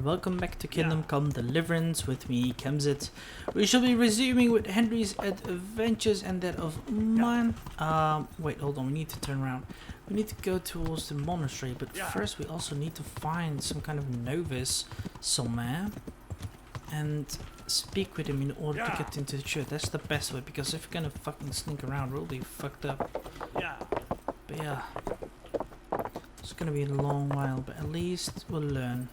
welcome back to Kingdom Come Deliverance. With me, Kemzit. We shall be resuming with Henry's adventures and that of mine. Wait, hold on, we need to turn around. We need to go towards the monastery, but first we also need to find some kind of novice somewhere and speak with him in order to get into the church. That's the best way, because if we're gonna fucking sneak around, we'll be fucked up. But yeah, it's gonna be a long while, but at least we'll learn.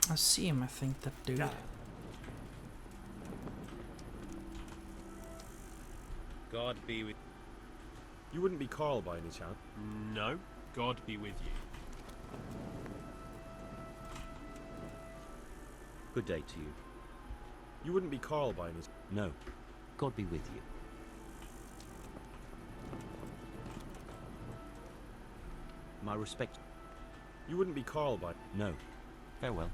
I see him, I think, that dude. God be with you. Wouldn't be Carl by any chance? No, God be with you. Good day to you. You wouldn't be Carl by any chance? No, God be with you. My respect. You wouldn't be Carl by... No. Farewell.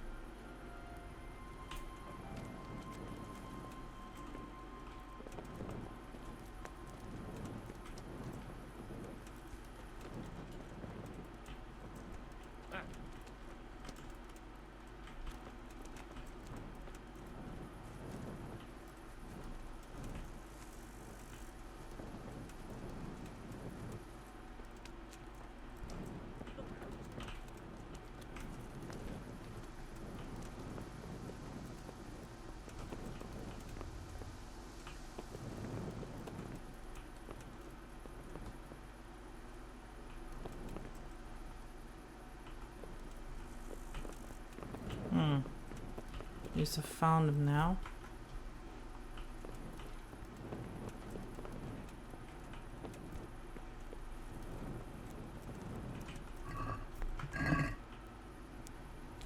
Yes, I found him now.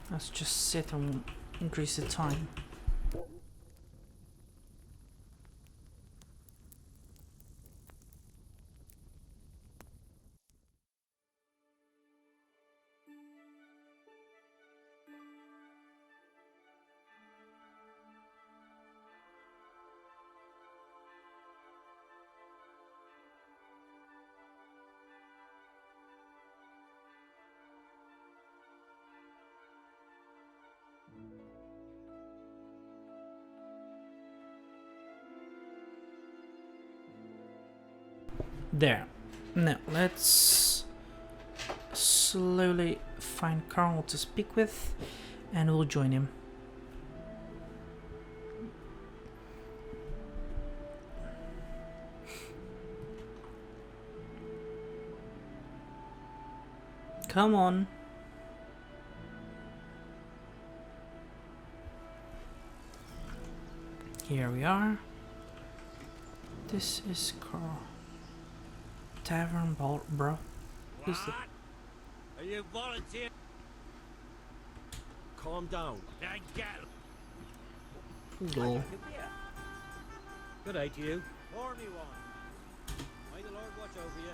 Let's just sit and increase the time. There. Now let's slowly find Carl to speak with, and we'll join him. Come on. Here we are. This is Carl. Tavern bro. Who's the... Are you volunteer? Calm down. Now get Poodle. Good day to you. pour me one. May the Lord watch over you.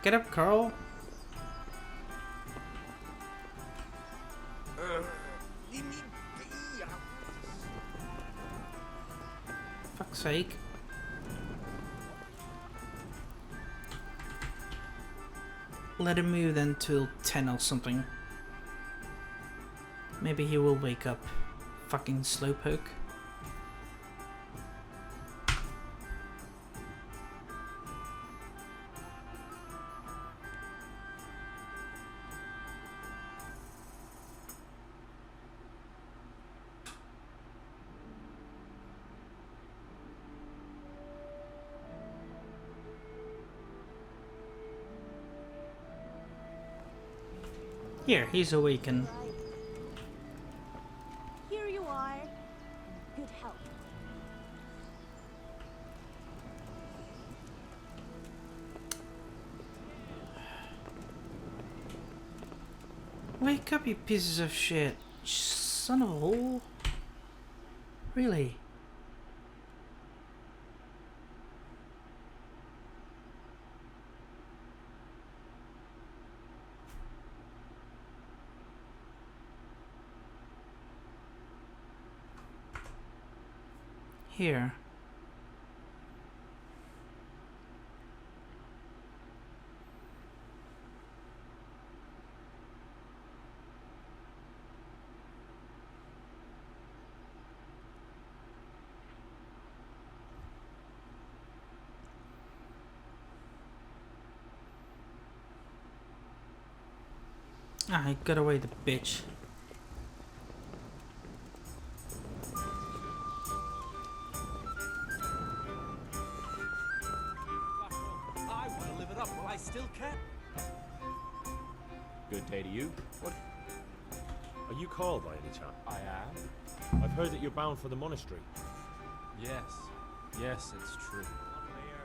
Get up, Carl. Fuck's sake. Let him move then till 10 or something. Maybe he will wake up. Fucking slowpoke. Here, he's awakened. Here you are. Good help. Wake up, you pieces of shit. Son of a whore. Really? here. Ah, I got away, the bitch. I want to live it up while I still can. Good day to you. What? Are you Carl by any chance? I am? I've heard that you're bound for the monastery. Yes. Yes, it's true.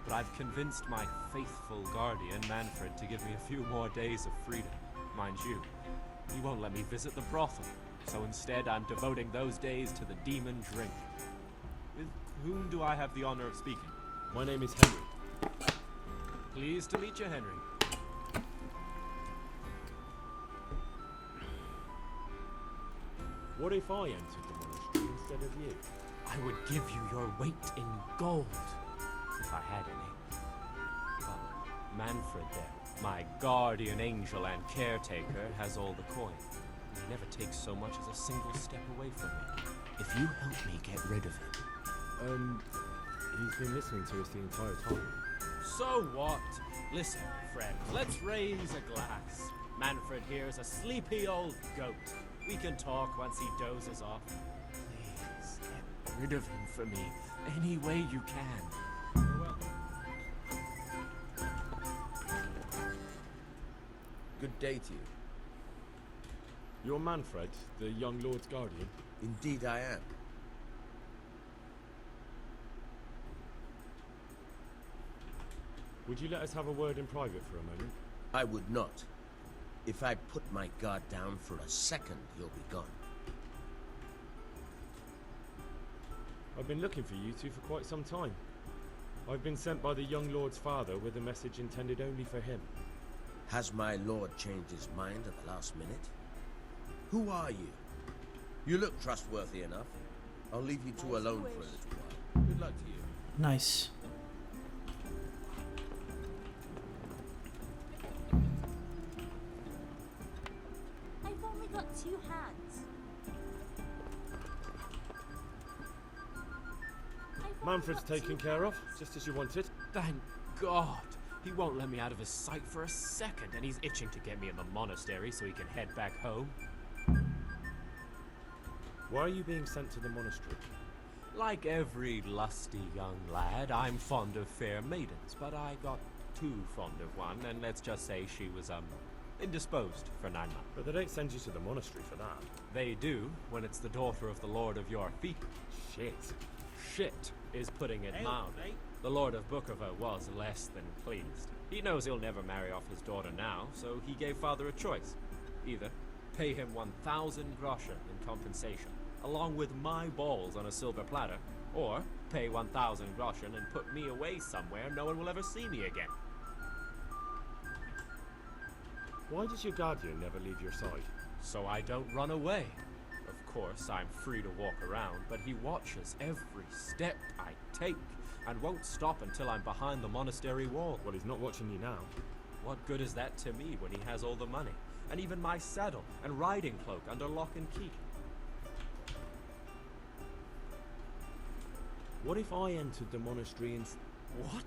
But I've convinced my faithful guardian, Manfred, to give me a few more days of freedom. Mind you, he won't let me visit the brothel. So instead, I'm devoting those days to the demon drink. With whom do I have the honor of speaking? My name is Henry. Pleased to meet you, Henry. What if I entered the monastery instead of you? I would give you your weight in gold, if I had any. But Manfred there, my guardian angel and caretaker, has all the coin. He never takes so much as a single step away from me. If you help me get rid of him... He's been listening to us the entire time. So what? Listen, friends, let's raise a glass. Manfred here's a sleepy old goat. We can talk once he dozes off. Please, get rid of him for me, any way you can. Farewell. Good day to you. You're Manfred, the young lord's guardian? Indeed I am. Would you let us have a word in private for a moment? I would not. If I put my guard down for a second, you'll be gone. I've been looking for you two for quite some time. I've been sent by the young lord's father with a message intended only for him. Has my lord changed his mind at the last minute? Who are you? You look trustworthy enough. I'll leave you two alone for a little while. Good luck to you. Nice. I've only got 2 hands. Manfred's taken care of, just as you wanted. Thank God. He won't let me out of his sight for a second, and he's itching to get me in the monastery so he can head back home. Why are you being sent to the monastery? Like every lusty young lad, I'm fond of fair maidens, but I got too fond of one, and let's just say she was, indisposed for 9 months. But they don't send you to the monastery for that. They do, when it's the daughter of the Lord of your feet. Shit. Shit is putting it mildly. The Lord of Bookover was less than pleased. He knows he'll never marry off his daughter now, so he gave father a choice. Either pay him 1,000 groschen in compensation, along with my balls on a silver platter, or pay 1,000 groschen and put me away somewhere no one will ever see me again. Why does your guardian never leave your side? So I don't run away. Of course, I'm free to walk around, but he watches every step I take, and won't stop until I'm behind the monastery wall. Well, he's not watching you now. What good is that to me when he has all the money, and even my saddle and riding cloak under lock and key? What if I entered the monastery and... What?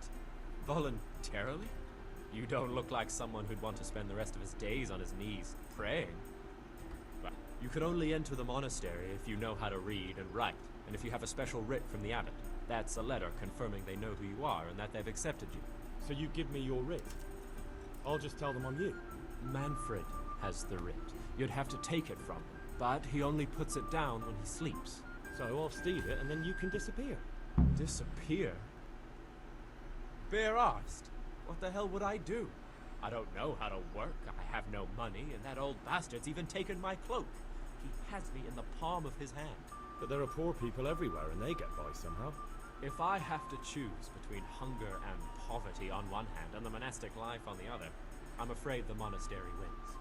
Voluntarily? You don't look like someone who'd want to spend the rest of his days on his knees praying. Well, you can only enter the monastery if you know how to read and write, and if you have a special writ from the abbot. That's a letter confirming they know who you are and that they've accepted you. So you give me your writ? I'll just tell them I'm you. Manfred has the writ. You'd have to take it from him, but he only puts it down when he sleeps. So I'll steal it and then you can disappear. Disappear? Bare-arsed? What the hell would I do? I don't know how to work, I have no money, and that old bastard's even taken my cloak. He has me in the palm of his hand. But there are poor people everywhere and they get by somehow. If I have to choose between hunger and poverty on one hand and the monastic life on the other, I'm afraid the monastery wins.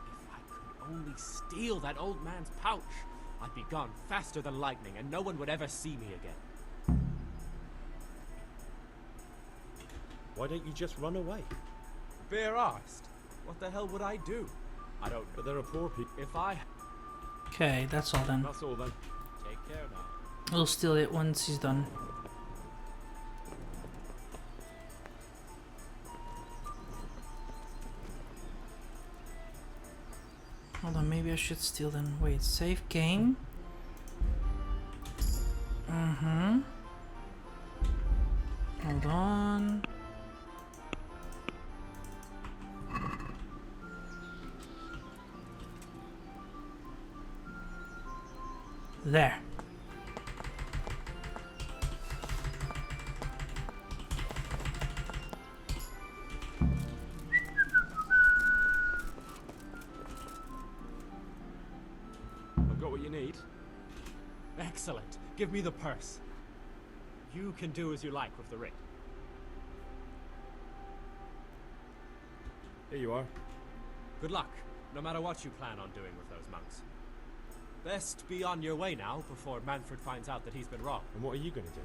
If I could only steal that old man's pouch, I'd be gone faster than lightning and no one would ever see me again. Why don't you just run away? Bare arsed. What the hell would I do? I don't know. But there are poor people. If I Okay, that's all then. That's all then. take care now. We'll steal it once he's done. Hold on, maybe I should steal then. Wait, save game. Mm-hmm. Hold on. There. I've got what you need. Excellent. Give me the purse. You can do as you like with the ring. Here you are. Good luck, no matter what you plan on doing with those monks. Best be on your way now before Manfred finds out that he's been wrong. And what are you going to do?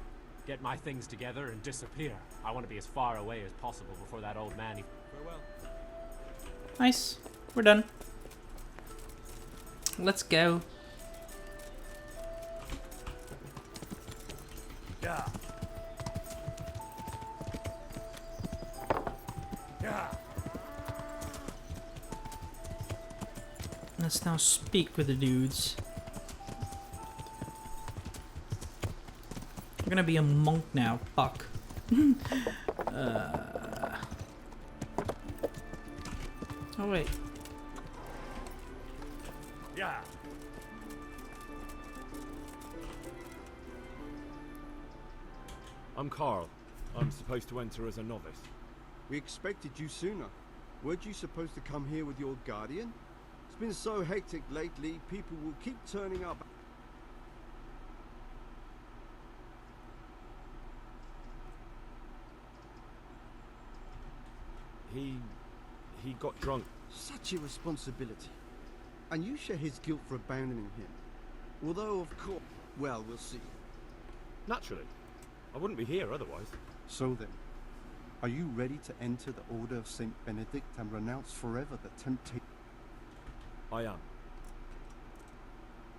Get my things together and disappear. I want to be as far away as possible before that old man. Farewell. Nice. We're done. Let's go. Yeah. Yeah. Let's now speak with the dudes. I'm gonna be a monk now. Fuck. Oh wait. Yeah. I'm Carl. I'm supposed to enter as a novice. We expected you sooner. Weren't you supposed to come here with your guardian? It's been so hectic lately, people will keep turning up. He got drunk. Such irresponsibility. And you share his guilt for abandoning him. Although, of course, well, we'll see. Naturally. I wouldn't be here otherwise. So then, are you ready to enter the Order of Saint Benedict and renounce forever the temptation? I am.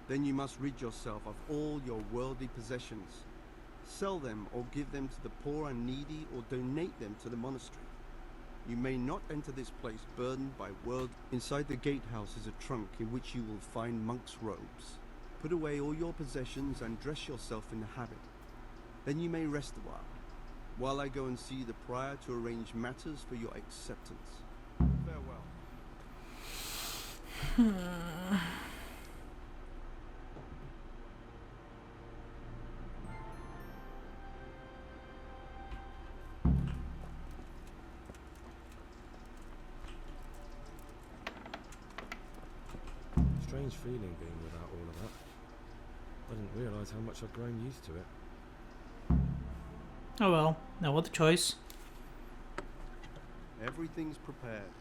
Then you must rid yourself of all your worldly possessions. Sell them or give them to the poor and needy or donate them to the monastery. You may not enter this place burdened by world. Inside the gatehouse is a trunk in which you will find monks' robes. Put away all your possessions and dress yourself in the habit. Then you may rest a while I go and see the prior to arrange matters for your acceptance. Farewell. Strange feeling being without all of that. I didn't realise how much I'd grown used to it. Oh well, no other choice. Everything's prepared.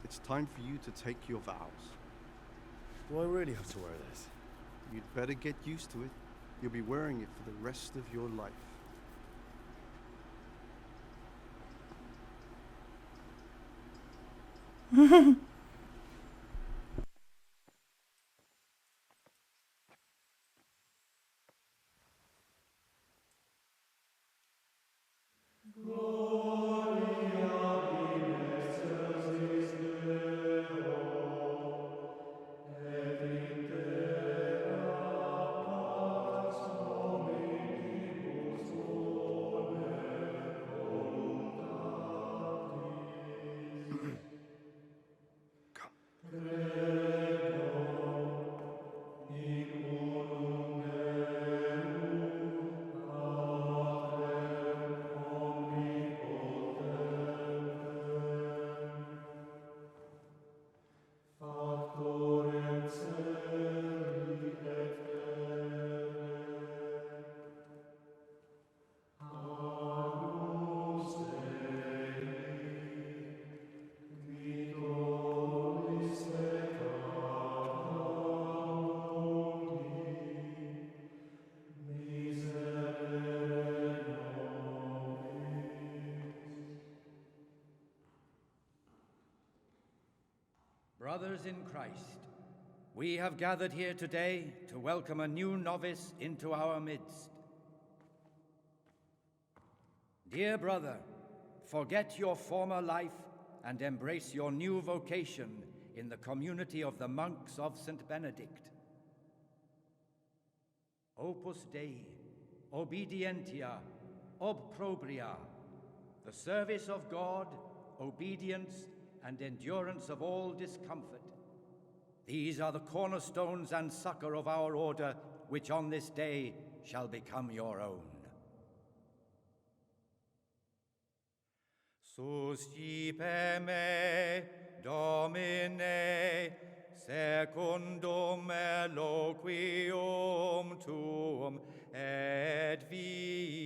It's time for you to take your vows. Do I really have to wear this? You'd better get used to it. You'll be wearing it for the rest of your life. Brothers in Christ, we have gathered here today to welcome a new novice into our midst. Dear brother, forget your former life and embrace your new vocation in the community of the monks of St. Benedict. Opus Dei, obedientia, obprobria, the service of God, obedience, and endurance of all discomfort. These are the cornerstones and succor of our order, which on this day shall become your own. Suscipe me, Domine, secundum eloquium tuum, et vivam,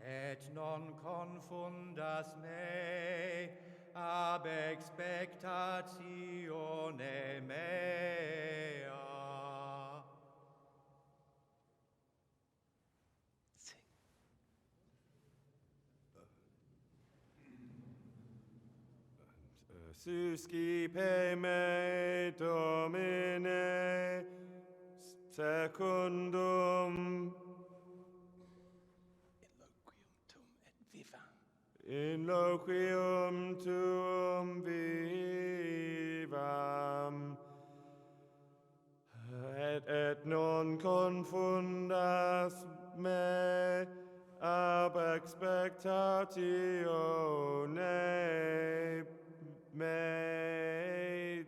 et non confundas me ab expectatione mea. Suscipe me, Domine, secundum in loquium tuum vivam, et non confundas me ab expectatione mea.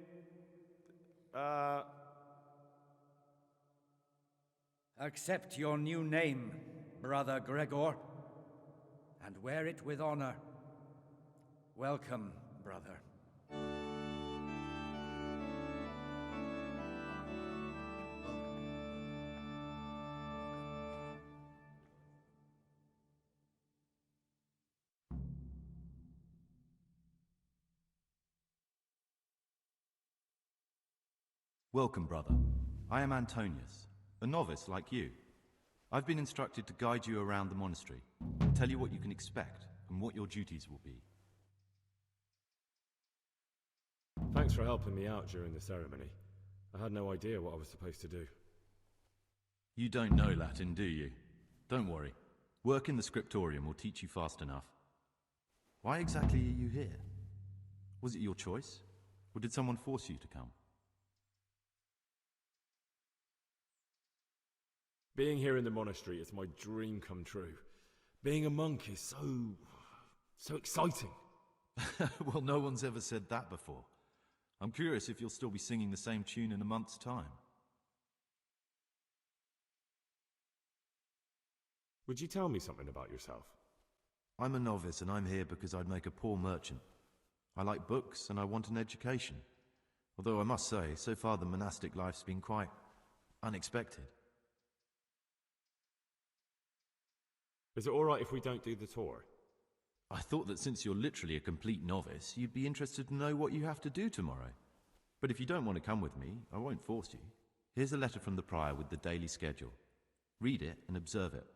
Accept your new name, Brother Gregor, and wear it with honor. Welcome, brother. Welcome, brother. I am Antonius, a novice like you. I've been instructed to guide you around the monastery and tell you what you can expect and what your duties will be. Thanks for helping me out during the ceremony. I had no idea what I was supposed to do. You don't know Latin, do you? Don't worry. Work in the scriptorium will teach you fast enough. Why exactly are you here? Was it your choice? Or did someone force you to come? Being here in the monastery is my dream come true. Being a monk is so exciting. Well, no one's ever said that before. I'm curious if you'll still be singing the same tune in a month's time. Would you tell me something about yourself? I'm a novice and I'm here because I'd make a poor merchant. I like books and I want an education. Although I must say, so far the monastic life's been quite unexpected. Is it alright if we don't do the tour? I thought that since you're literally a complete novice, you'd be interested to know what you have to do tomorrow. But if you don't want to come with me, I won't force you. Here's a letter from the prior with the daily schedule. Read it and observe it.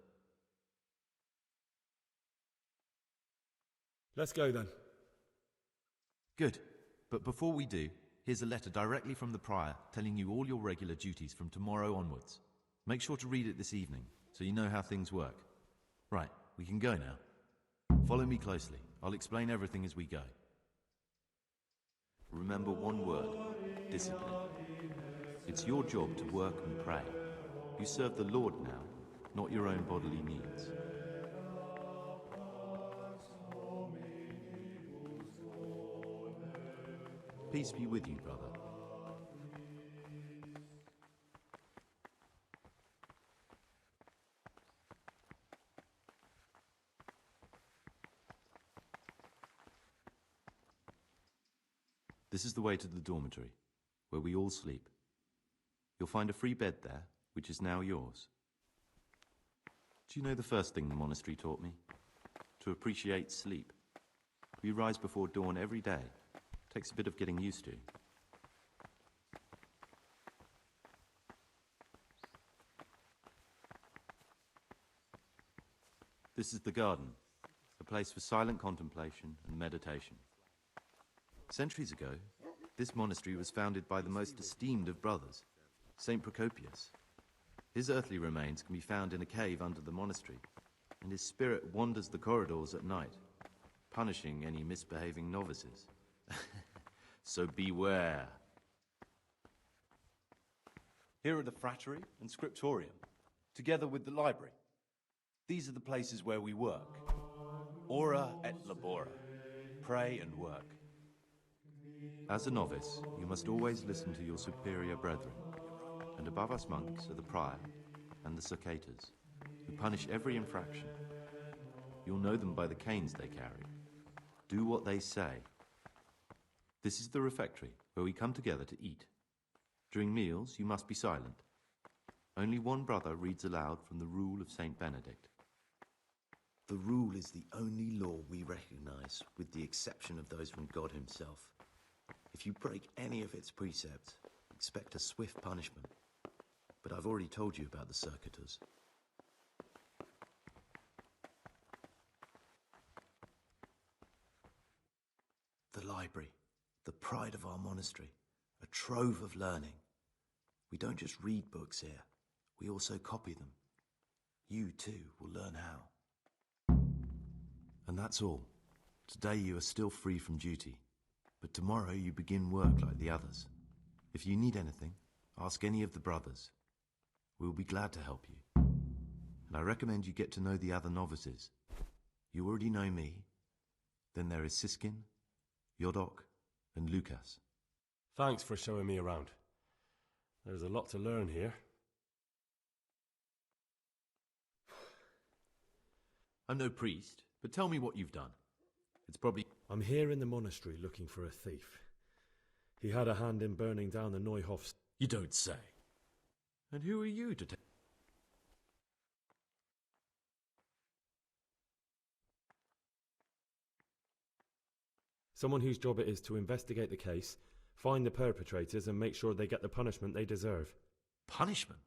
Let's go then. Good. But before we do, here's a letter directly from the prior telling you all your regular duties from tomorrow onwards. Make sure to read it this evening, so you know how things work. Right, we can go now. Follow me closely. I'll explain everything as we go. Remember one word: discipline. It's your job to work and pray. You serve the Lord now, not your own bodily needs. Peace be with you, brother. This is the way to the dormitory, where we all sleep. You'll find a free bed there, which is now yours. Do you know the first thing the monastery taught me? To appreciate sleep. We rise before dawn every day. Takes a bit of getting used to. This is the garden, a place for silent contemplation and meditation. Centuries ago, this monastery was founded by the most esteemed of brothers, Saint Procopius. His earthly remains can be found in a cave under the monastery, and his spirit wanders the corridors at night, punishing any misbehaving novices. So beware. Here are the frattery and scriptorium, together with the library. These are the places where we work. Ora et labora. Pray and work. As a novice, you must always listen to your superior brethren. And above us monks are the prior and the cicatas, who punish every infraction. You'll know them by the canes they carry. Do what they say. This is the refectory, where we come together to eat. During meals, you must be silent. Only one brother reads aloud from the Rule of Saint Benedict. The Rule is the only law we recognize, with the exception of those from God himself. If you break any of its precepts, expect a swift punishment. But I've already told you about the circuitous. The library, the pride of our monastery, a trove of learning. We don't just read books here, we also copy them. You too will learn how. And that's all. Today you are still free from duty, but tomorrow you begin work like the others. If you need anything, ask any of the brothers. We will be glad to help you. And I recommend you get to know the other novices. You already know me. Then there is Siskin, Yodok, and Lucas. Thanks for showing me around. There's a lot to learn here. I'm no priest, but tell me what you've done. It's probably... I'm here in the monastery looking for a thief. He had a hand in burning down the Neuhofs. You don't say. And who are you to tell? Someone whose job it is to investigate the case, find the perpetrators, and make sure they get the punishment they deserve. Punishment?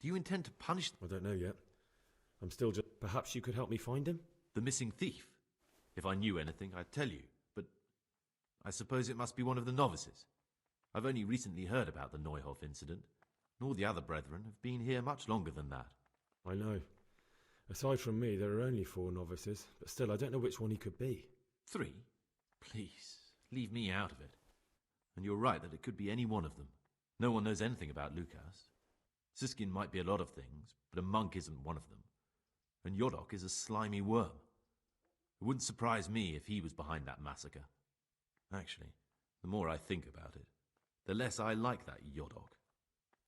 Do you intend to punish... I don't know yet. I'm still just... Perhaps you could help me find him? The missing thief? If I knew anything, I'd tell you, but I suppose it must be one of the novices. I've only recently heard about the Neuhof incident, and all the other brethren have been here much longer than that. I know. Aside from me, there are only 4 novices, but still, I don't know which one he could be. 3? Please, leave me out of it. And you're right that it could be any one of them. No one knows anything about Lucas. Siskin might be a lot of things, but a monk isn't one of them. And Yodok is a slimy worm. It wouldn't surprise me if he was behind that massacre. Actually, the more I think about it, the less I like that Yodok.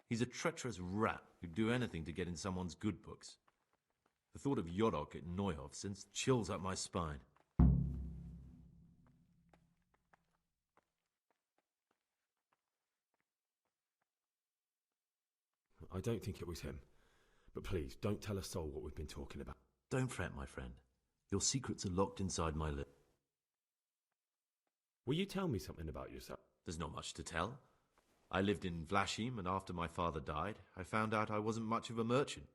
He's a treacherous rat who'd do anything to get in someone's good books. The thought of Yodok at Neuhof sends chills up my spine. I don't think it was him. But please, don't tell a soul what we've been talking about. Don't fret, my friend. Your secrets are locked inside my lip. Will you tell me something about yourself? There's not much to tell. I lived in Vlashim, and after my father died, I found out I wasn't much of a merchant.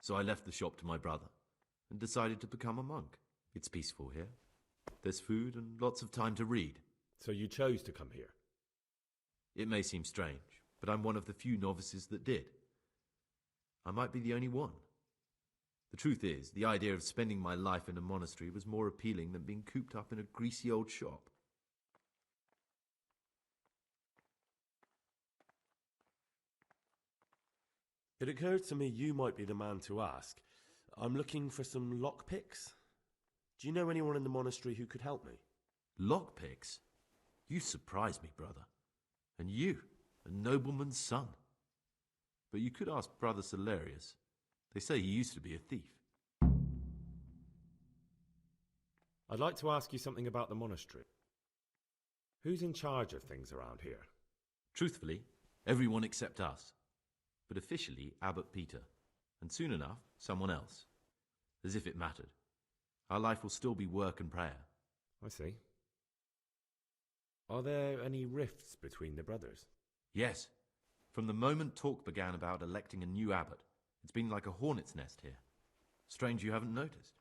So I left the shop to my brother, and decided to become a monk. It's peaceful here. There's food and lots of time to read. So you chose to come here? It may seem strange, but I'm one of the few novices that did. I might be the only one. The truth is, the idea of spending my life in a monastery was more appealing than being cooped up in a greasy old shop. It occurred to me you might be the man to ask. I'm looking for some lockpicks. Do you know anyone in the monastery who could help me? Lockpicks? You surprise me, brother. And you, a nobleman's son. But you could ask Brother Salarius. They say he used to be a thief. I'd like to ask you something about the monastery. Who's in charge of things around here? Truthfully, everyone except us. But officially, Abbot Peter. And soon enough, someone else. As if it mattered. Our life will still be work and prayer. I see. Are there any rifts between the brothers? Yes. From the moment talk began about electing a new abbot, it's been like a hornet's nest here. Strange you haven't noticed.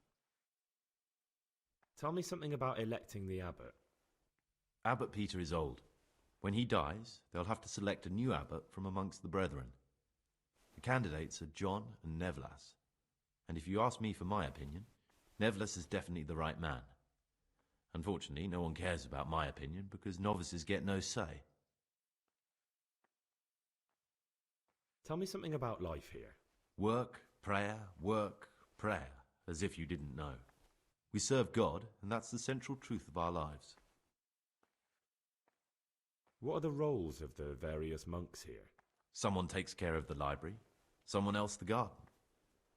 Tell me something about electing the abbot. Abbot Peter is old. When he dies, they'll have to select a new abbot from amongst the brethren. The candidates are John and Nevlas. And if you ask me for my opinion, Nevlas is definitely the right man. Unfortunately, no one cares about my opinion because novices get no say. Tell me something about life here. Work, prayer, as if you didn't know. We serve God, and that's the central truth of our lives. What are the roles of the various monks here? Someone takes care of the library, someone else the garden.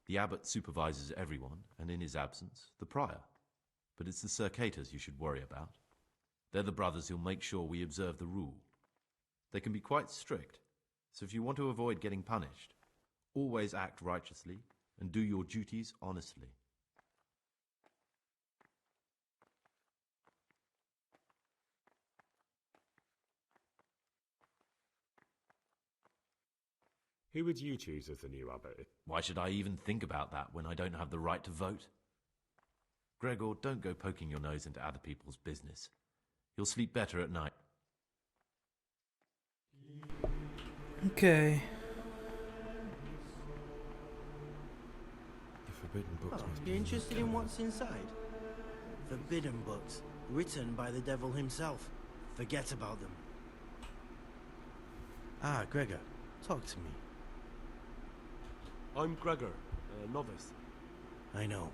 The abbot supervises everyone, and in his absence, the prior. But it's the circators you should worry about. They're the brothers who'll make sure we observe the rule. They can be quite strict, so if you want to avoid getting punished, always act righteously and do your duties honestly. Who would you choose as the new abbot? Why should I even think about that when I don't have the right to vote? Gregor, don't go poking your nose into other people's business. You'll sleep better at night. Okay. The forbidden books must be... You interested in what's inside? Forbidden books, written by the devil himself. Forget about them. Ah, Gregor, talk to me. I'm Gregor, a novice. I know.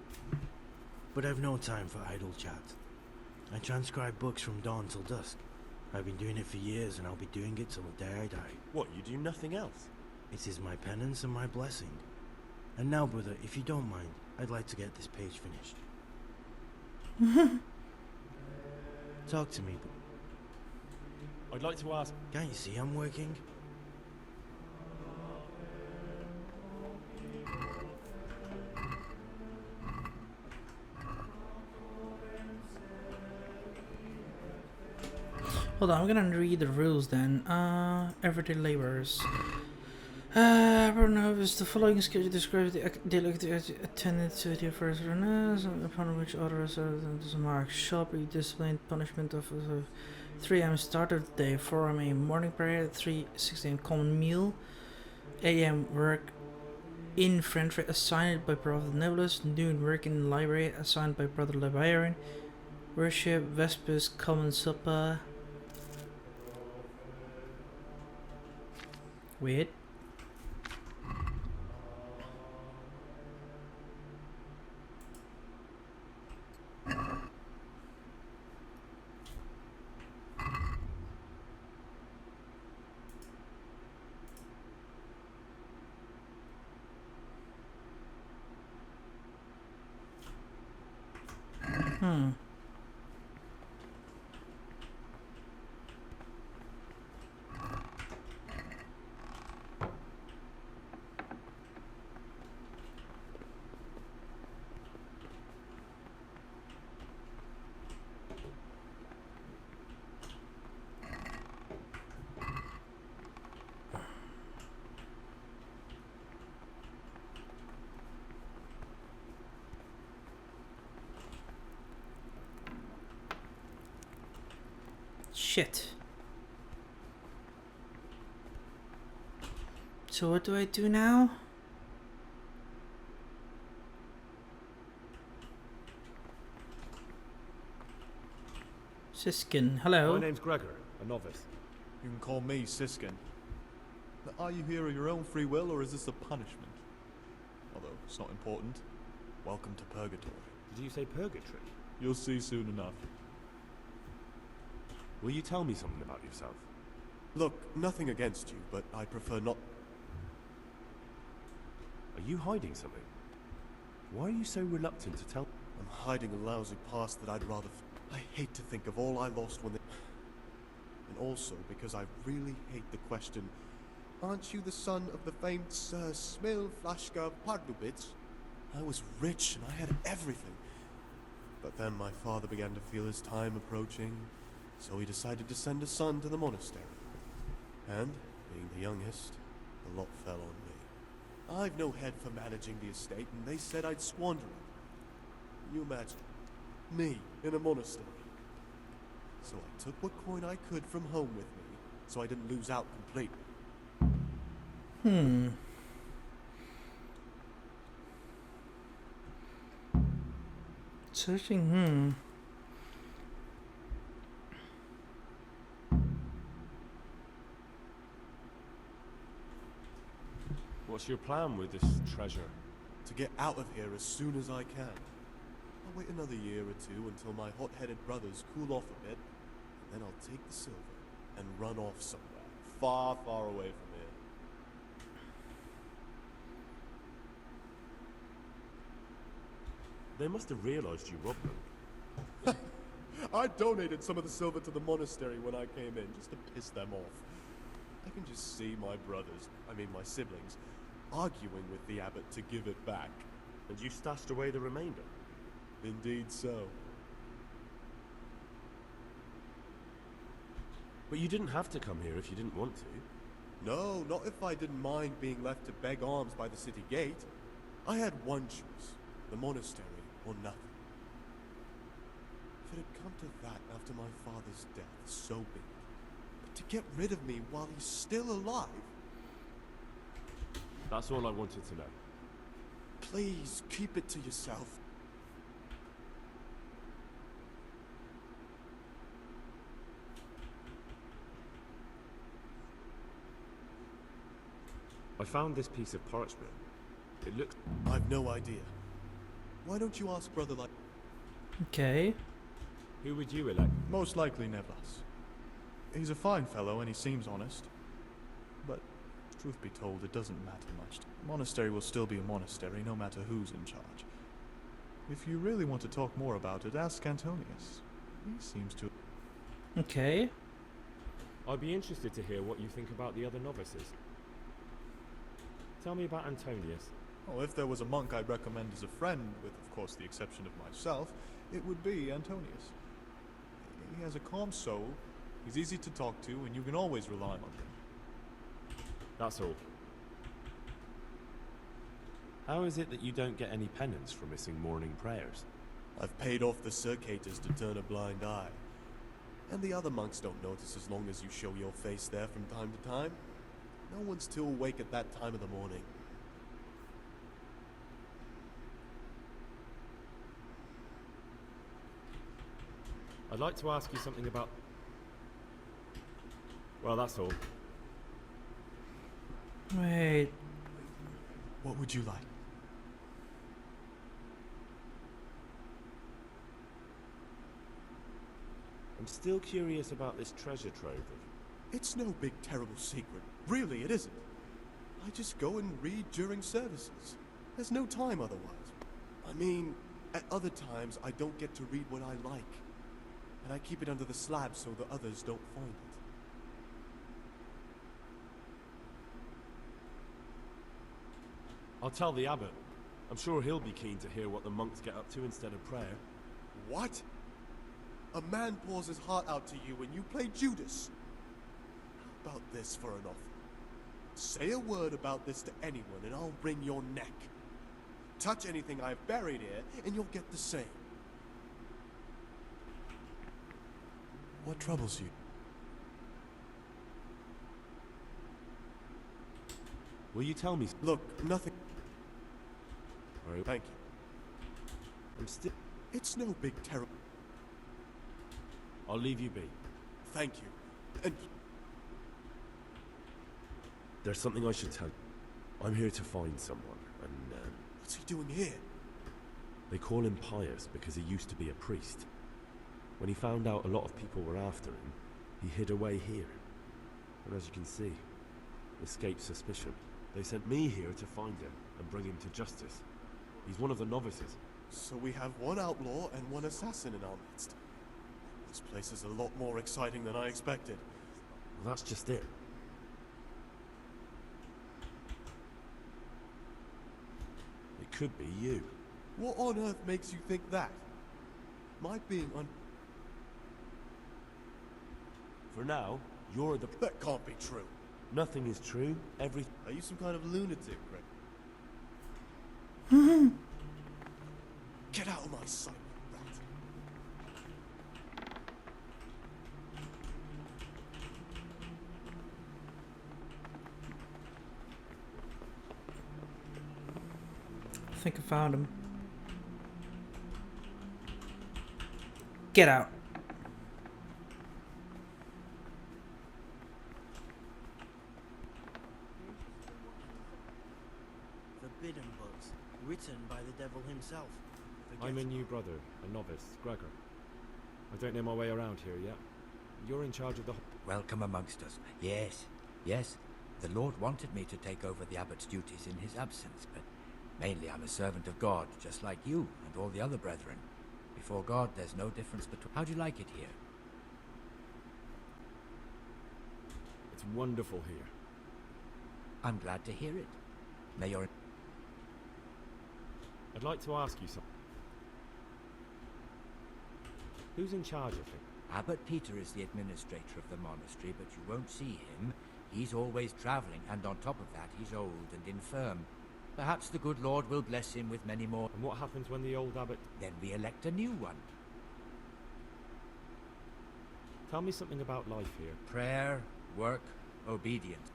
But I've no time for idle chat. I transcribe books from dawn till dusk. I've been doing it for years and I'll be doing it till the day I die. What, you do nothing else? It is my penance and my blessing. And now, brother, if you don't mind, I'd like to get this page finished. Talk to me. I'd like to ask... Can't you see I'm working? Hold on, I'm gonna read the rules then. Everyday laborers. Novice, the following schedule describes the daily attendance to the first runners, upon which orders are marked. Shall be disciplined punishment of 3 a.m. start of the day, 4 a.m. morning prayer, 6 a.m. common meal, 8 a.m. work in infantry assigned by Brother Neville, noon work in the library assigned by Brother Librarian, worship, vespers, common supper. Wait. Shit. So what do I do now? Siskin, hello. My name's Gregor, a novice. You can call me Siskin. But are you here of your own free will, or is this a punishment? Although it's not important. Welcome to Purgatory. Did you say purgatory? You'll see soon enough. Will you tell me something about yourself? Look, nothing against you, but I prefer not... Are you hiding something? Why are you so reluctant to tell... I'm hiding a lousy past that I'd rather... I hate to think of all I lost when they... And also because I really hate the question, aren't you the son of the famed Sir Smil Flashka Pardubitz? I was rich and I had everything. But then my father began to feel his time approaching, so he decided to send a son to the monastery. And, being the youngest, the lot fell on me. I've no head for managing the estate, and they said I'd squander it. Can you imagine? Me, in a monastery. So I took what coin I could from home with me, so I didn't lose out completely. Searching, What's your plan with this treasure? To get out of here as soon as I can. I'll wait another year or two until my hot-headed brothers cool off a bit, and then I'll take the silver and run off somewhere, far, far away from here. They must have realized you robbed them. I donated some of the silver to the monastery when I came in, just to piss them off. I can just see my brothers, my siblings, arguing with the abbot to give it back. And you stashed away the remainder? Indeed so. But you didn't have to come here if you didn't want to. No, not if I didn't mind being left to beg alms by the city gate. I had one choice, the monastery or nothing. If it had come to that after my father's death, so be it. But to get rid of me while he's still alive? That's all I wanted to know. Please, keep it to yourself. I found this piece of parchment. It looks... I've no idea. Why don't you ask Brother like... Okay. Who would you elect? Most likely Nevas. He's a fine fellow and he seems honest. But, truth be told, it doesn't matter much. The monastery will still be a monastery, no matter who's in charge. If you really want to talk more about it, ask Antonius. He seems to... Okay. I'd be interested to hear what you think about the other novices. Tell me about Antonius. Oh, if there was a monk I'd recommend as a friend, with of course the exception of myself, it would be Antonius. He has a calm soul, he's easy to talk to, and you can always rely on him. That's all. How is it that you don't get any penance for missing morning prayers? I've paid off the circators to turn a blind eye. And the other monks don't notice as long as you show your face there from time to time. No one's too awake at that time of the morning. I'd like to ask you something about... Well, that's all. Wait. What would you like? I'm still curious about this treasure trove. It's no big terrible secret. Really, it isn't. I just go and read during services. There's no time otherwise. At other times I don't get to read what I like. And I keep it under the slab so the others don't find it. I'll tell the abbot. I'm sure he'll be keen to hear what the monks get up to instead of prayer. What? A man pours his heart out to you and you play Judas? How about this for an offer? Say a word about this to anyone and I'll wring your neck. Touch anything I've buried here and you'll get the same. What troubles you? Will you tell me? Look, nothing. All right. Thank you. I'm still... It's no big terrible... I'll leave you be. Thank you. And... There's something I should tell you. I'm here to find someone, and, What's he doing here? They call him pious because he used to be a priest. When he found out a lot of people were after him, he hid away here. And as you can see, escaped suspicion. They sent me here to find him and bring him to justice. He's one of the novices. So we have one outlaw and one assassin in our midst. This place is a lot more exciting than I expected. Well, that's just it. It could be you. What on earth makes you think that? My being For now, you're the... That can't be true. Nothing is true. Are you some kind of lunatic, Greg? Get out of my sight, rat. think I found him. Get out. Forbidden books, written by the devil himself. I'm a new brother, a novice, Gregor. I don't know my way around here yet. You're in charge of the... Welcome amongst us. Yes, yes. The Lord wanted me to take over the abbot's duties in his absence, but mainly I'm a servant of God, just like you and all the other brethren. Before God, there's no difference between... How do you like it here? It's wonderful here. I'm glad to hear it. May your... I'd like to ask you something. Who's in charge of it? Abbot Peter is the administrator of the monastery, but you won't see him. He's always traveling, and on top of that, he's old and infirm. Perhaps the good Lord will bless him with many more. And what happens when the old abbot... Then we elect a new one. Tell me something about life here. Prayer, work, obedience.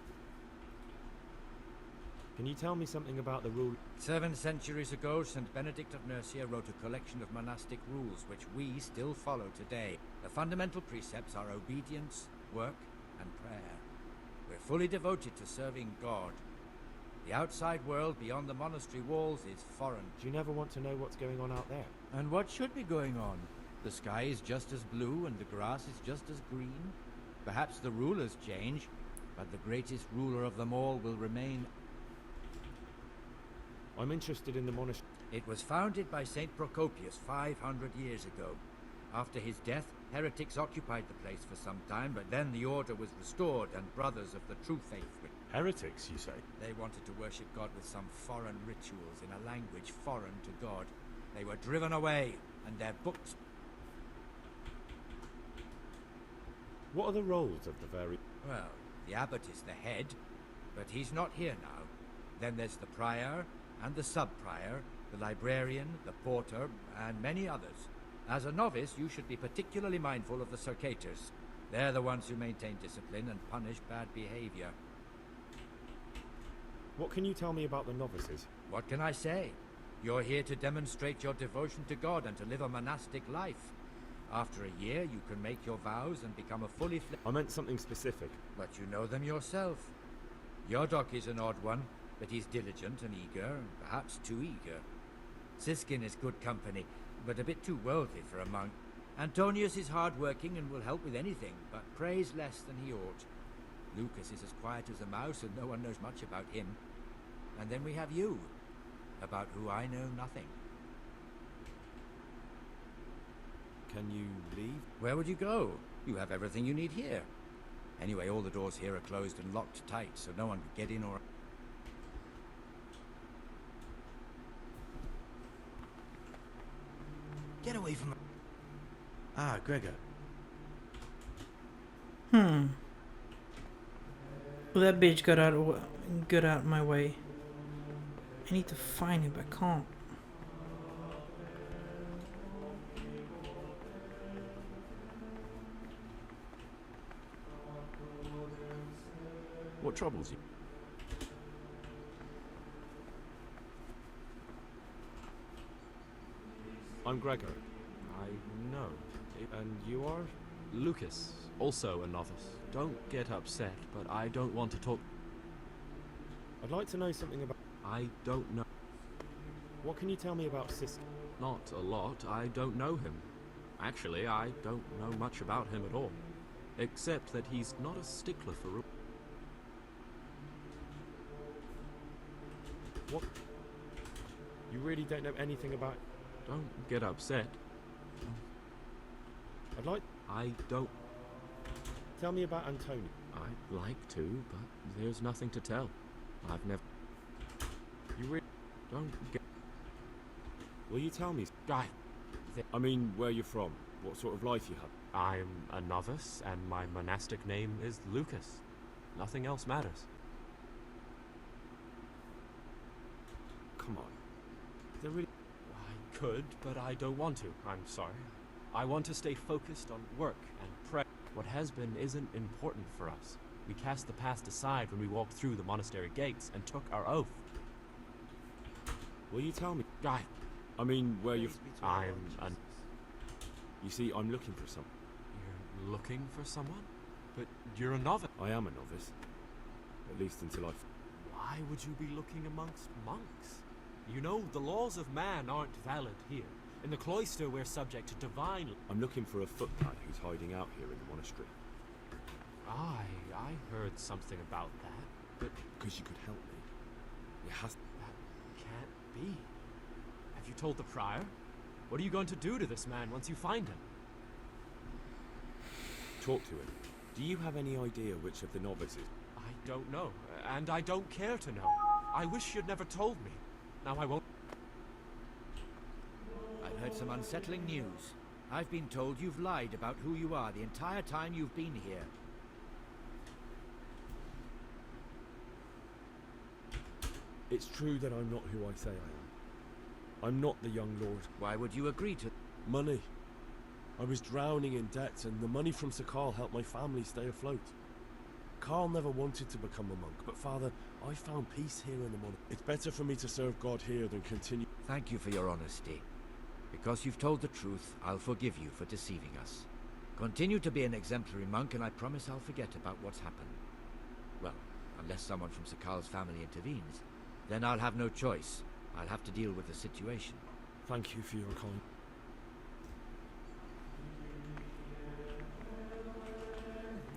Can you tell me something about the rule? 7 centuries ago, St. Benedict of Nursia wrote a collection of monastic rules which we still follow today. The fundamental precepts are obedience, work, and prayer. We're fully devoted to serving God. The outside world beyond the monastery walls is foreign. Do you never want to know what's going on out there? And what should be going on? The sky is just as blue and the grass is just as green. Perhaps the rulers change, but the greatest ruler of them all will remain. I'm interested in the monastery. It was founded by St. Procopius 500 years ago. After his death, heretics occupied the place for some time, but then the order was restored and brothers of the true faith were... Heretics, you say? They wanted to worship God with some foreign rituals in a language foreign to God. They were driven away, and their books... What are the roles of the very... Well, the abbot is the head, but he's not here now. Then there's the prior, and the sub-prior, the librarian, the porter, and many others. As a novice, you should be particularly mindful of the circators. They're the ones who maintain discipline and punish bad behavior. What can you tell me about the novices? What can I say? You're here to demonstrate your devotion to God and to live a monastic life. After a year, you can make your vows and become a fully fledged... I meant something specific. But you know them yourself. Yodok is an odd one, but he's diligent and eager, perhaps too eager. Siskin is good company, but a bit too worldly for a monk. Antonius is hard-working and will help with anything, but prays less than he ought. Lucas is as quiet as a mouse and no one knows much about him. And then we have you, about who I know nothing. Can you leave? Where would you go? You have everything you need here. Anyway, all the doors here are closed and locked tight, so no one can get in or... Get away from... Ah, Gregor. Well, that bitch got out of my way. I need to find him, but I can't. What troubles you? I'm Gregor. I know. And you are? Lucas, also a novice. Don't get upset, but I don't want to talk. I'd like to know something about... I don't know. What can you tell me about Sisk? Not a lot. I don't know him. Actually, I don't know much about him at all. Except that he's not a stickler for rules. What? You really don't know anything about... Don't get upset. I'd like... I don't... Tell me about Antonio. I'd like to, but there's nothing to tell. I've never... You really... Don't get... Will you tell me? I mean, where you're from. What sort of life you have. I'm a novice, and my monastic name is Lucas. Nothing else matters. Come on. They're really... I could, but I don't want to. I'm sorry. I want to stay focused on work and pray. What has been isn't important for us. We cast the past aside when we walked through the monastery gates and took our oath. Will you tell me? I mean, where you... Praise be to our I'm... Lord an... You see, I'm looking for some. You're looking for someone? But you're a novice. I am a novice. At least until I... Why would you be looking amongst monks? You know, the laws of man aren't valid here. In the cloister, we're subject to divine... I'm looking for a footpad who's hiding out here in the monastery. I heard something about that, but... Because you could help me. It has... That can't be. Have you told the prior? What are you going to do to this man once you find him? Talk to him. Do you have any idea which of the novices? I don't know, and I don't care to know. I wish you'd never told me. Now I won't... I've heard some unsettling news. I've been told you've lied about who you are the entire time you've been here. It's true that I'm not who I say I am. I'm not the young lord. Why would you agree to... Money. I was drowning in debt, and the money from Sir Carl helped my family stay afloat. Carl never wanted to become a monk, but Father, I found peace here in the monastery. It's better for me to serve God here than continue... Thank you for your honesty. Because you've told the truth, I'll forgive you for deceiving us. Continue to be an exemplary monk, and I promise I'll forget about what's happened. Well, unless someone from Sir Carl's family intervenes, then I'll have no choice. I'll have to deal with the situation. Thank you for your kind...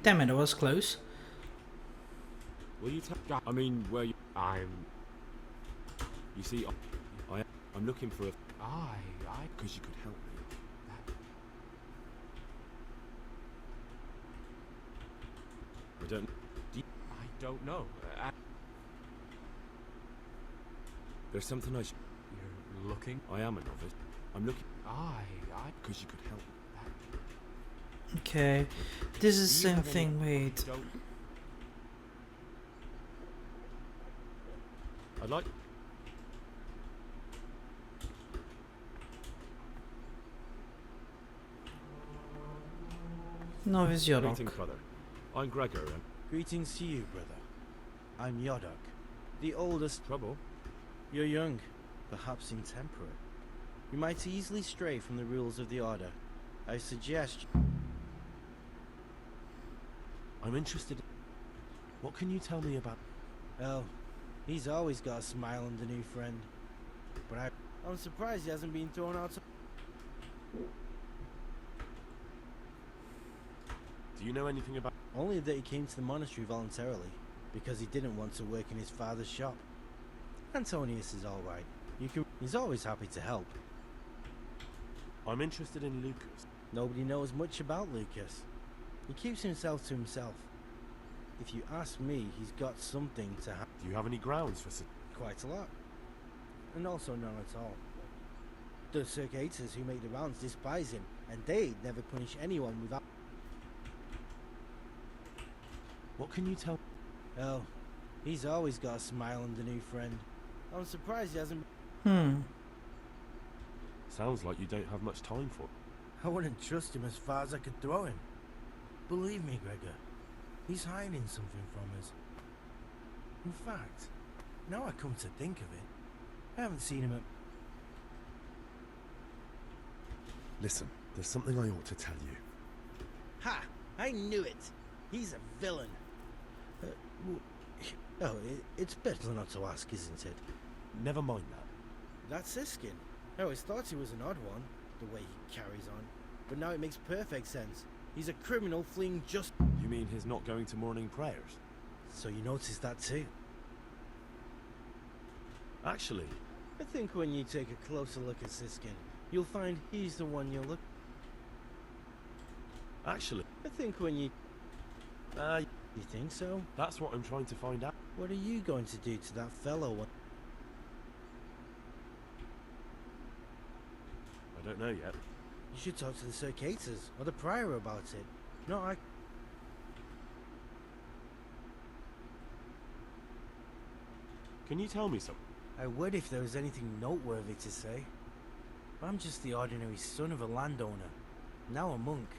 Damn it, it was close. Will you tell... I mean, where you... I'm... You see, I'm looking for a... Because you could help me. I don't know. There's something I should... You're looking? I am a novice. I'm looking... Because you could help me. Okay, this is the same thing, wait. I'd like... Novice Yodok. Greetings, brother. I'm Gregor, and... Greetings to you, brother. I'm Yodok, the oldest. Trouble? You're young, perhaps intemperate. You might easily stray from the rules of the Order. I suggest... I'm interested in... What can you tell me about... Well, he's always got a smile on the new friend. But I'm surprised he hasn't been thrown out... Do you know anything about... Only that he came to the monastery voluntarily, because he didn't want to work in his father's shop. Antonius is alright. He's always happy to help. I'm interested in Lucas. Nobody knows much about Lucas. He keeps himself to himself. If you ask me, he's got something to have. Do you have any grounds for... Quite a lot. And also none at all. The circuitors who make the rounds despise him, and they'd never punish anyone without... What can you tell... Oh, he's always got a smile on the new friend. I'm surprised he hasn't... Sounds like you don't have much time for... I wouldn't trust him as far as I could throw him. Believe me, Gregor, he's hiding something from us. In fact, now I come to think of it, I haven't seen him at... Listen, there's something I ought to tell you. Ha! I knew it! He's a villain. It's better not to ask, isn't it? Never mind that. That's Siskin. I always thought he was an odd one, the way he carries on. But now it makes perfect sense. He's a criminal fleeing just... You mean his not going to morning prayers? So you noticed that too? Actually... I think when you take a closer look at Siskin, you'll find he's the one you'll look... Actually... I think when you... You think so? That's what I'm trying to find out. What are you going to do to that fellow? I don't know yet. You should talk to the circuitors or the prior about it. No, I... Can you tell me something? I would if there was anything noteworthy to say. I'm just the ordinary son of a landowner, now a monk.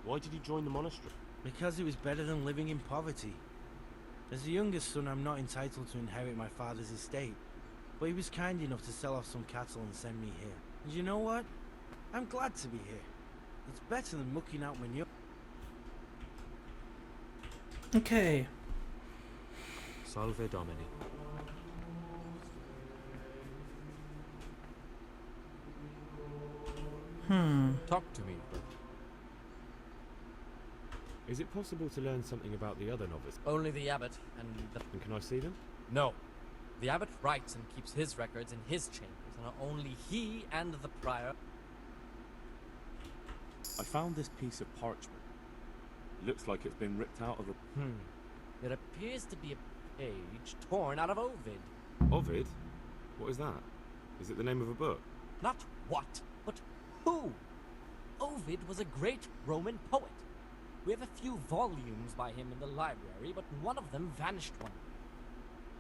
Why did you join the monastery? Because it was better than living in poverty. As the youngest son, I'm not entitled to inherit my father's estate, but but he was kind enough to sell off some cattle and send me here. And you know what? I'm glad to be here. It's better than mucking out manure. Okay. Salve Domini. Talk to me, brother. Is it possible to learn something about the other novice? Only the abbot and the... And can I see them? No. The abbot writes and keeps his records in his chambers, and only he and the prior... I found this piece of parchment. It looks like it's been ripped out of a... It appears to be a page torn out of Ovid. Ovid? What is that? Is it the name of a book? Not what, but who? Ovid was a great Roman poet. We have a few volumes by him in the library, but one of them vanished one day.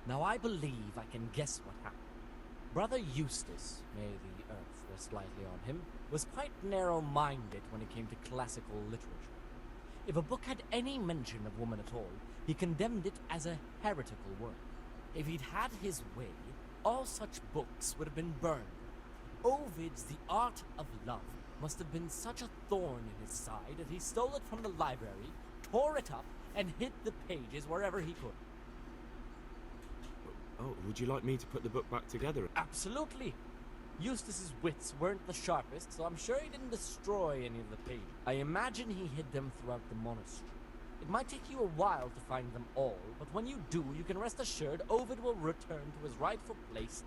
Now I believe I can guess what happened. Brother Eustace, may the earth rest lightly on him, was quite narrow-minded when it came to classical literature. If a book had any mention of woman at all, he condemned it as a heretical work. If he'd had his way, all such books would have been burned. Ovid's The Art of Love must have been such a thorn in his side that he stole it from the library, tore it up, and hid the pages wherever he could. Oh, would you like me to put the book back together? Absolutely. Eustace's wits weren't the sharpest, so I'm sure he didn't destroy any of the pages. I imagine he hid them throughout the monastery. It might take you a while to find them all, but when you do, you can rest assured Ovid will return to his rightful place.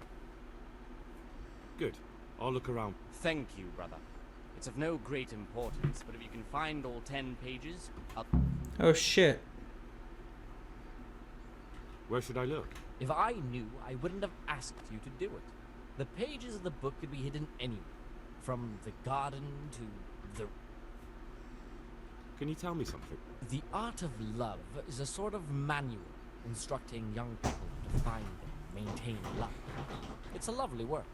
Good. I'll look around. Thank you, brother. It's of no great importance, but if you can find all 10 pages, I'll... Oh shit. Where should I look? If I knew, I wouldn't have asked you to do it. The pages of the book could be hidden anywhere, from the garden to the... Can you tell me something? The Art of Love is a sort of manual instructing young people to find and maintain love. It's a lovely work.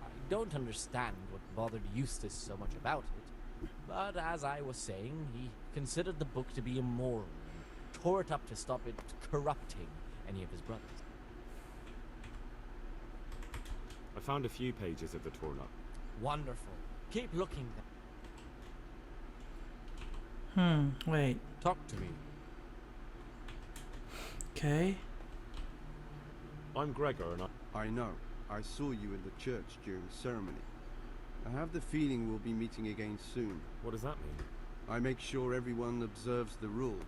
I don't understand what bothered Eustace so much about it, but as I was saying, he considered the book to be immoral and tore it up to stop it corrupting any of his brothers. I found a few pages of the torn up. Wonderful. Keep looking. Wait. Talk to me. Okay. I'm Gregor and I know. I saw you in the church during ceremony. I have the feeling we'll be meeting again soon. What does that mean? I make sure everyone observes the rule,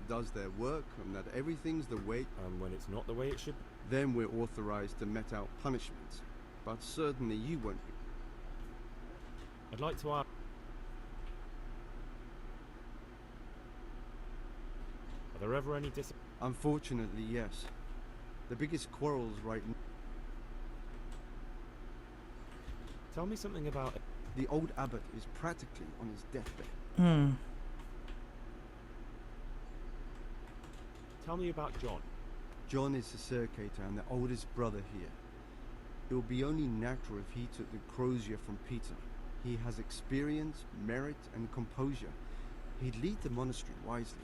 does their work, and that everything's the way... And when it's not the way it should be? Then we're authorized to mete out punishments. But certainly you won't be. I'd like to ask... Are there ever any Unfortunately, yes. The biggest quarrels right now... Tell me something about it. The old abbot is practically on his deathbed. Tell me about John. John is the circator and the oldest brother here. It would be only natural if he took the crozier from Peter. He has experience, merit, and composure. He'd lead the monastery wisely.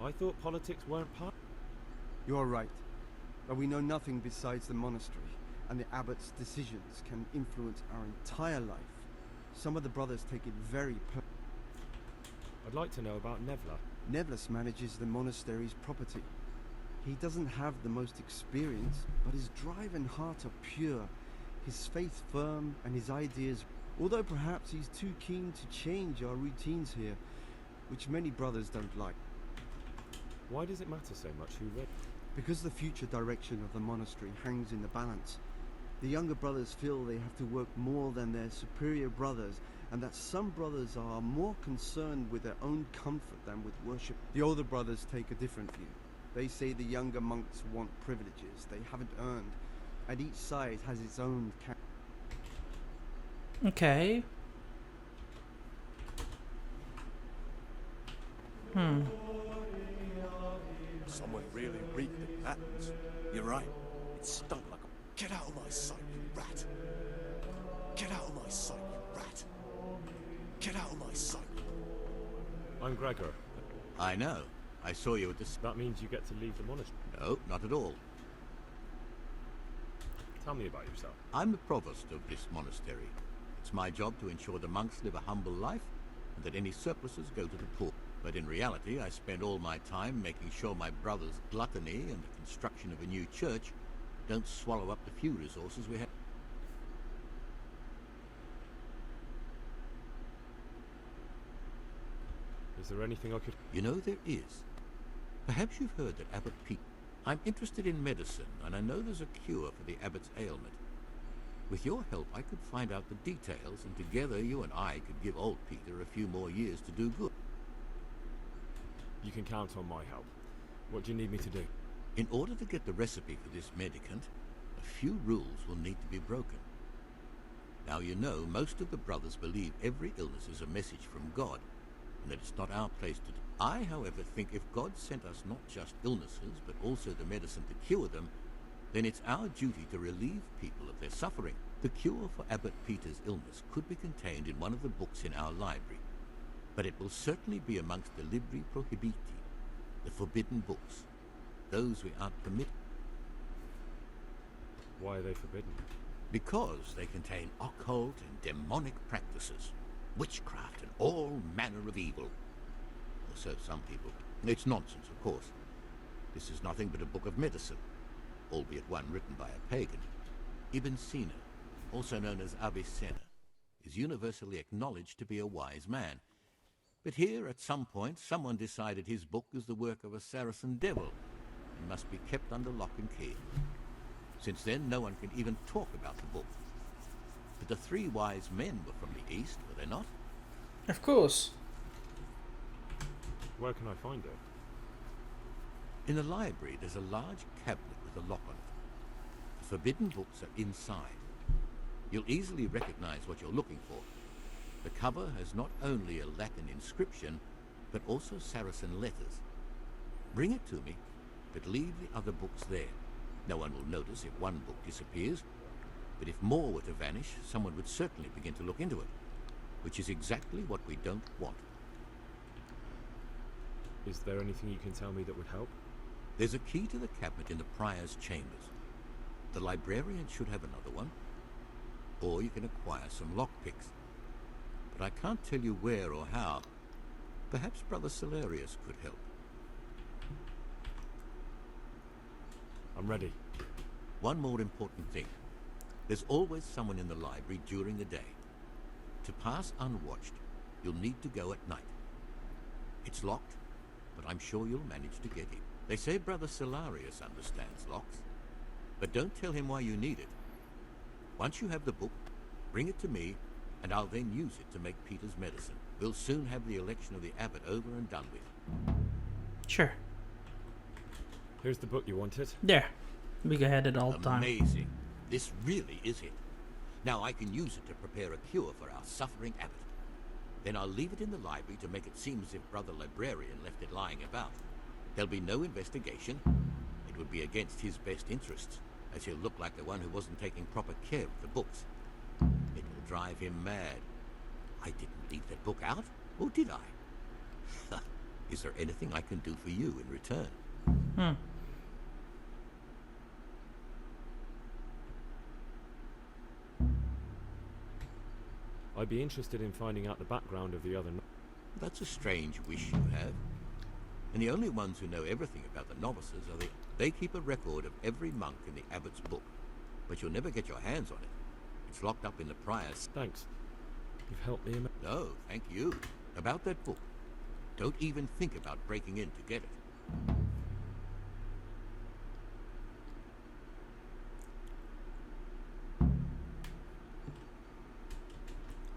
I thought politics weren't part... You're right. But we know nothing besides the monastery, and the abbot's decisions can influence our entire life. Some of the brothers take it very personally. I'd like to know about Nevla. Nevlas manages the monastery's property. He doesn't have the most experience, but his drive and heart are pure, his faith firm, and his ideas... Although perhaps he's too keen to change our routines here, which many brothers don't like. Why does it matter so much who read? Because the future direction of the monastery hangs in the balance. The younger brothers feel they have to work more than their superior brothers, and that some brothers are more concerned with their own comfort than with worship. The older brothers take a different view. They say the younger monks want privileges they haven't earned, and each side has its own Okay. Someone really reeked the patterns. You're right. It stunk like a... Get out of my sight, you rat! Get out of my sight, you rat! Get out of my sight! I'm Gregor. I know. I saw you at this. That means you get to leave the monastery. No, not at all. Tell me about yourself. I'm the provost of this monastery. It's my job to ensure the monks live a humble life and that any surpluses go to the poor. But in reality, I spend all my time making sure my brother's gluttony and the construction of a new church don't swallow up the few resources we have. Is there anything I could... You know, there is. Perhaps you've heard that Abbot Pete... I'm interested in medicine, and I know there's a cure for the abbot's ailment. With your help, I could find out the details, and together you and I could give old Peter a few more years to do good. You can count on my help. What do you need me to do? In order to get the recipe for this medicament, a few rules will need to be broken. Now, you know, most of the brothers believe every illness is a message from God, and that it's not our place to do. I, however, think if God sent us not just illnesses, but also the medicine to cure them, then it's our duty to relieve people of their suffering. The cure for Abbot Peter's illness could be contained in one of the books in our library, but it will certainly be amongst the Libri Prohibiti, the forbidden books, those we aren't permitted. Why are they forbidden? Because they contain occult and demonic practices, witchcraft and all manner of evil. Or so some people. It's nonsense, of course. This is nothing but a book of medicine, albeit one written by a pagan. Ibn Sina, also known as Avicenna, is universally acknowledged to be a wise man. But here, at some point, someone decided his book is the work of a Saracen devil and must be kept under lock and key. Since then, no one can even talk about the book. But the three wise men were from the East, were they not? Of course. Where can I find it? In the library, there's a large cabinet with a lock on it. The forbidden books are inside. You'll easily recognize what you're looking for. The cover has not only a Latin inscription, but also Saracen letters. Bring it to me, but leave the other books there. No one will notice if one book disappears, but if more were to vanish, someone would certainly begin to look into it, which is exactly what we don't want. Is there anything you can tell me that would help? There's a key to the cabinet in the prior's chambers. The librarian should have another one, or you can acquire some lockpicks. But I can't tell you where or how. Perhaps Brother Salarius could help. I'm ready. One more important thing. There's always someone in the library during the day. To pass unwatched, you'll need to go at night. It's locked, but I'm sure you'll manage to get in. They say Brother Salarius understands locks, but don't tell him why you need it. Once you have the book, bring it to me, and I'll then use it to make Peter's medicine. We'll soon have the election of the abbot over and done with. Sure. Here's the book you wanted. There. We can have it all the time. Amazing. This really is it. Now I can use it to prepare a cure for our suffering abbot. Then I'll leave it in the library to make it seem as if Brother Librarian left it lying about. There'll be no investigation. It would be against his best interests, as he'll look like the one who wasn't taking proper care of the books. It will drive him mad. I didn't leave that book out, or did I? Is there anything I can do for you in return? I'd be interested in finding out the background of the other... That's a strange wish you have. And the only ones who know everything about the novices are They keep a record of every monk in the abbot's book, but you'll never get your hands on it. It's locked up in the prior's... Thanks. You've helped me... No, thank you. About that book. Don't even think about breaking in to get it.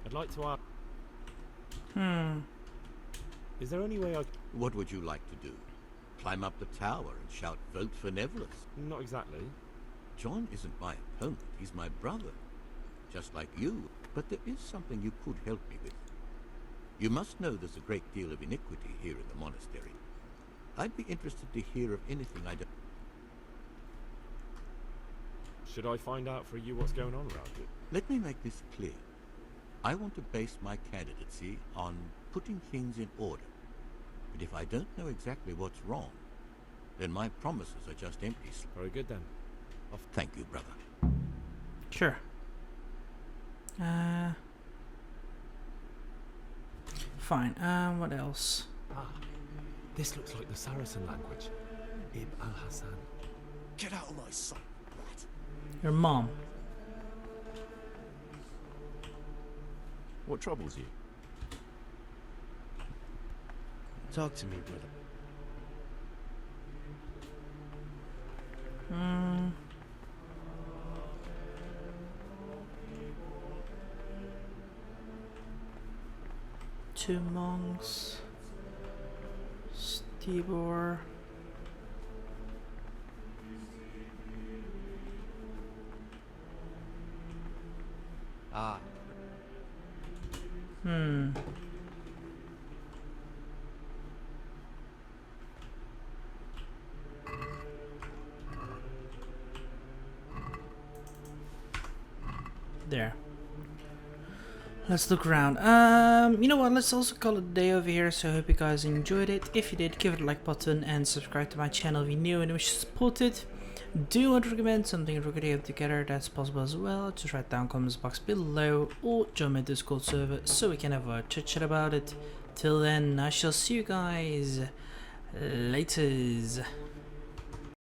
I'd like to ask... Hmm. Is there any way I... What would you like to do? Climb up the tower and shout, "Vote for Neverus"? Not exactly. John isn't my opponent. He's my brother. Just like you. But there is something you could help me with. You must know there's a great deal of iniquity here in the monastery. I'd be interested to hear of anything I don't... Should I find out for you what's going on around it? Let me make this clear. I want to base my candidacy on putting things in order. But if I don't know exactly what's wrong, then my promises are just empty. Very good then. Thank you, brother. Sure. Fine. What else? Ah, this looks like the Saracen language. Ibn al-Hassan. Get out of my sight. Your mom. What troubles you? Talk to me, brother. Two monks. Stibor. Ah. There. Let's look around. You know what? Let's also call it a day over here. So I hope you guys enjoyed it. If you did, give it a like button and subscribe to my channel if you're new and wish to support it. Do you want to recommend something we're going together? That's possible as well. Just write down comments box below or join my Discord server so we can have a chit chat about it. Till then, I shall see you guys laters.